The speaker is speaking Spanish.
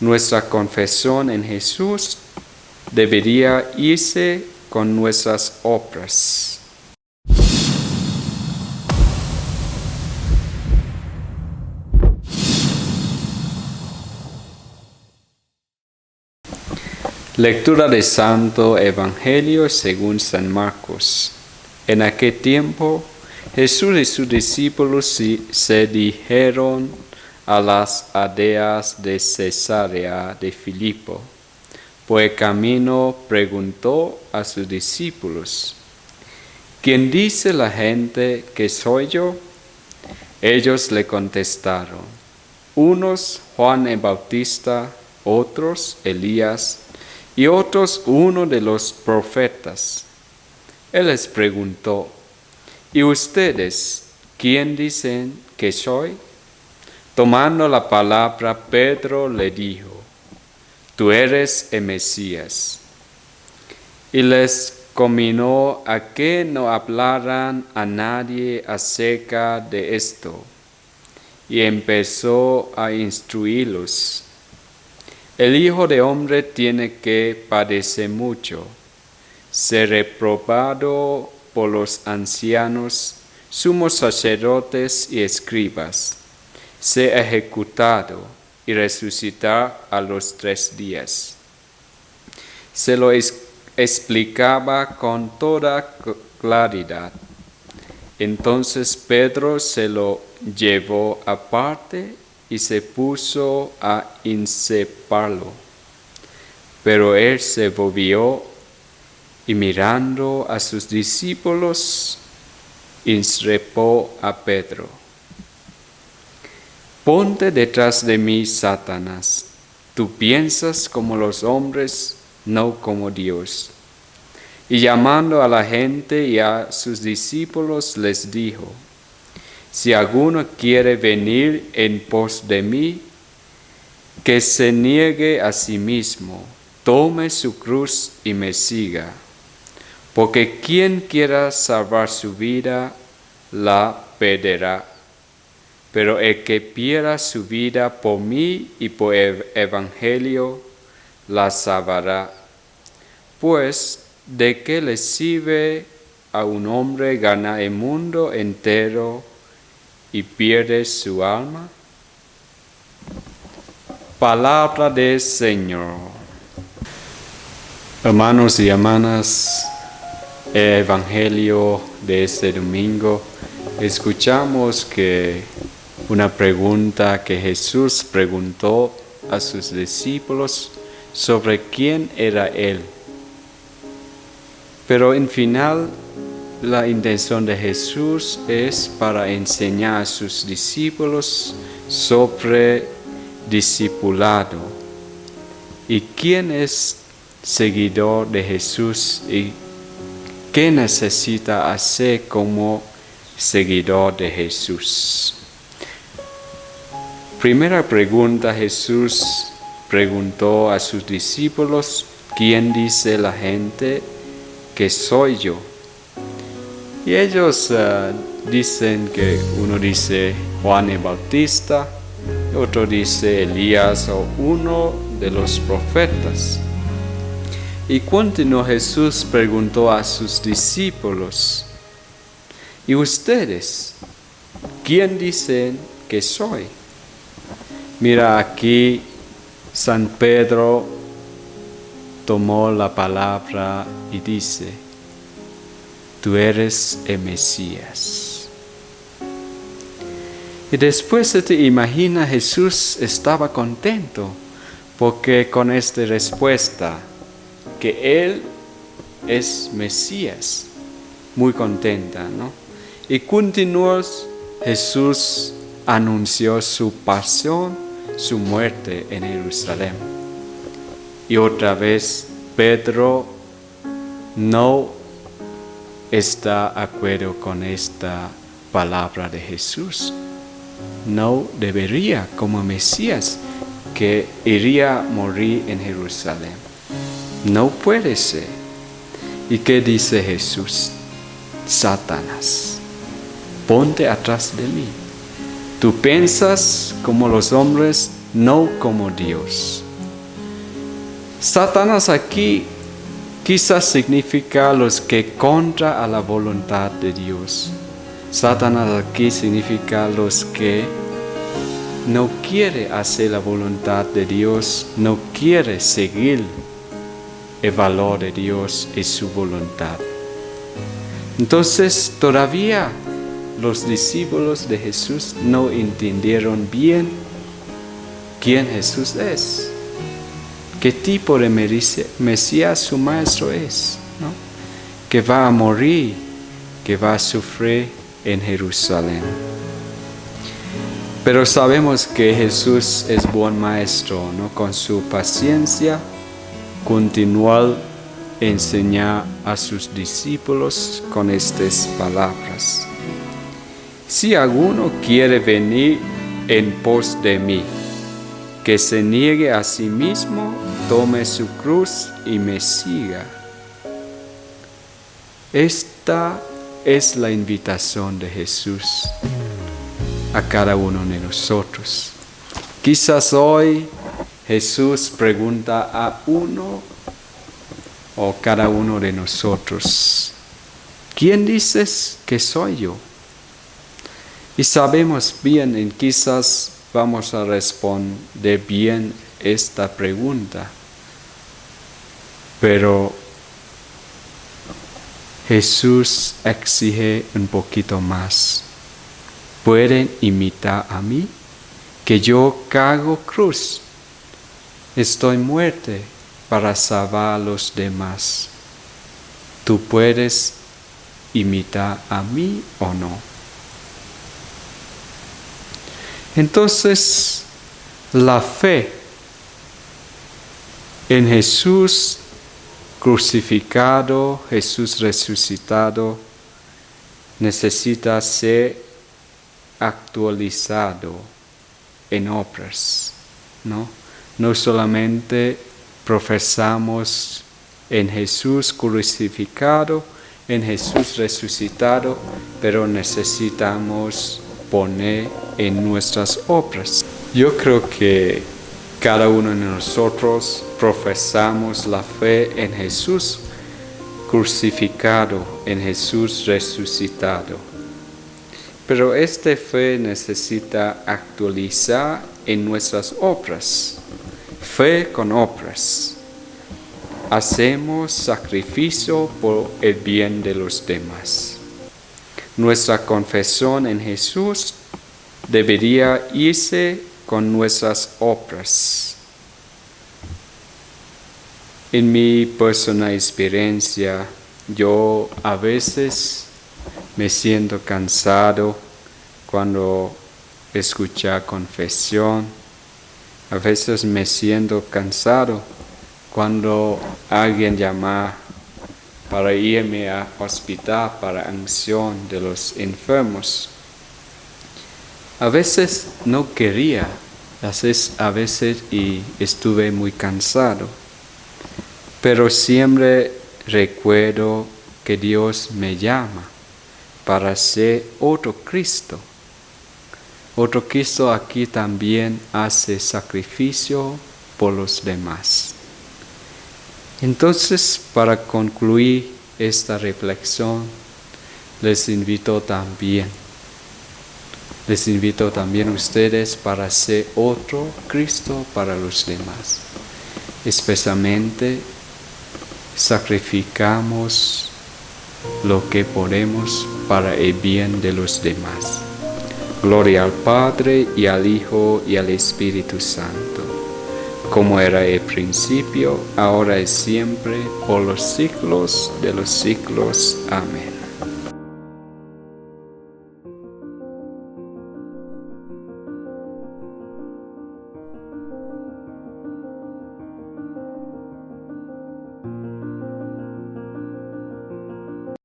Nuestra confesión en Jesús debería irse con nuestras obras. Lectura del Santo Evangelio según San Marcos. En aquel tiempo, Jesús y sus discípulos se dirigieron a las aldeas de Cesarea de Filipo. Por el camino preguntó a sus discípulos: ¿Quién dice la gente que soy yo? Ellos le contestaron: unos Juan el Bautista, otros Elías, y otros uno de los profetas. Él les preguntó: ¿y ustedes quién dicen que soy? Tomando la palabra, Pedro le dijo: tú eres el Mesías. Y les conminó a que no hablaran a nadie acerca de esto, y empezó a instruirlos: el Hijo del Hombre tiene que padecer mucho, ser reprobado por los ancianos, sumos sacerdotes y escribas, ser ejecutado y resucitar a los 3 días. Se lo explicaba con toda claridad. Entonces Pedro se lo llevó aparte y se puso a inceparlo. Pero él se volvió y mirando a sus discípulos, increpó a Pedro: ponte detrás de mí, Satanás. Tú piensas como los hombres, no como Dios. Y llamando a la gente y a sus discípulos les dijo: si alguno quiere venir en pos de mí, que se niegue a sí mismo, tome su cruz y me siga. Porque quien quiera salvar su vida, la perderá. Pero el que pierda su vida por mí y por el Evangelio, la salvará. Pues, ¿de qué le sirve a un hombre ganar el mundo entero y pierde su alma? Palabra del Señor. Hermanos y hermanas, el Evangelio de este domingo, escuchamos que una pregunta que Jesús preguntó a sus discípulos sobre quién era Él. Pero en final, la intención de Jesús es para enseñar a sus discípulos sobre discipulado. ¿Y quién es seguidor de Jesús y qué necesita hacer como seguidor de Jesús? Primera pregunta: Jesús preguntó a sus discípulos: ¿quién dice la gente que soy yo? Y ellos dicen que uno dice Juan el Bautista, otro dice Elías o uno de los profetas. Y continuó Jesús preguntó a sus discípulos: ¿y ustedes quién dicen que soy? Mira, aquí San Pedro tomó la palabra y dice: tú eres el Mesías. Y después se te imagina, Jesús estaba contento porque con esta respuesta que Él es Mesías, muy contenta, ¿no? Y continuó, Jesús anunció su pasión, su muerte en Jerusalén. Y otra vez Pedro no está de acuerdo con esta palabra de Jesús. No debería, como Mesías, que iría a morir en Jerusalén. No puede ser. ¿Y qué dice Jesús? Satanás, ponte atrás de mí. Tú piensas como los hombres, no como Dios. Satanás aquí quizás significa los que contra a la voluntad de Dios. Satanás aquí significa los que no quiere hacer la voluntad de Dios, no quiere seguir el valor de Dios y su voluntad. Entonces todavía los discípulos de Jesús no entendieron bien quién Jesús es, qué tipo de Mesías su maestro es, ¿no? Que va a morir, que va a sufrir en Jerusalén. Pero sabemos que Jesús es buen maestro, ¿no? Con su paciencia, continuó enseñar a sus discípulos con estas palabras. Si alguno quiere venir en pos de mí, que se niegue a sí mismo, tome su cruz y me siga. Esta es la invitación de Jesús a cada uno de nosotros. Quizás hoy Jesús pregunta a uno o cada uno de nosotros, ¿quién dices que soy yo? Y sabemos bien, y quizás vamos a responder bien esta pregunta, pero Jesús exige un poquito más. ¿Pueden imitar a mí? Que yo cargo cruz. Estoy muerto para salvar a los demás. ¿Tú puedes imitar a mí o no? Entonces, la fe en Jesús crucificado, Jesús resucitado, necesita ser actualizado en obras, ¿no? No solamente profesamos en Jesús crucificado, en Jesús resucitado, pero necesitamos poner en nuestras obras. Yo creo que cada uno de nosotros profesamos la fe en Jesús crucificado, en Jesús resucitado. Pero esta fe necesita actualizar en nuestras obras. Fe con obras. Hacemos sacrificio por el bien de los demás. Nuestra confesión en Jesús debería irse con nuestras obras. En mi personal experiencia, yo a veces me siento cansado cuando escucho confesión. A veces me siento cansado cuando alguien llama para irme al hospital para unción de los enfermos. A veces no quería, a veces y estuve muy cansado. Pero siempre recuerdo que Dios me llama para ser otro Cristo. Otro Cristo aquí también hace sacrificio por los demás. Entonces, para concluir esta reflexión, les invito también a ustedes para ser otro Cristo para los demás. Especialmente, sacrificamos lo que podemos para el bien de los demás. Gloria al Padre, y al Hijo, y al Espíritu Santo, como era el principio, ahora y siempre, por los siglos de los siglos. Amén.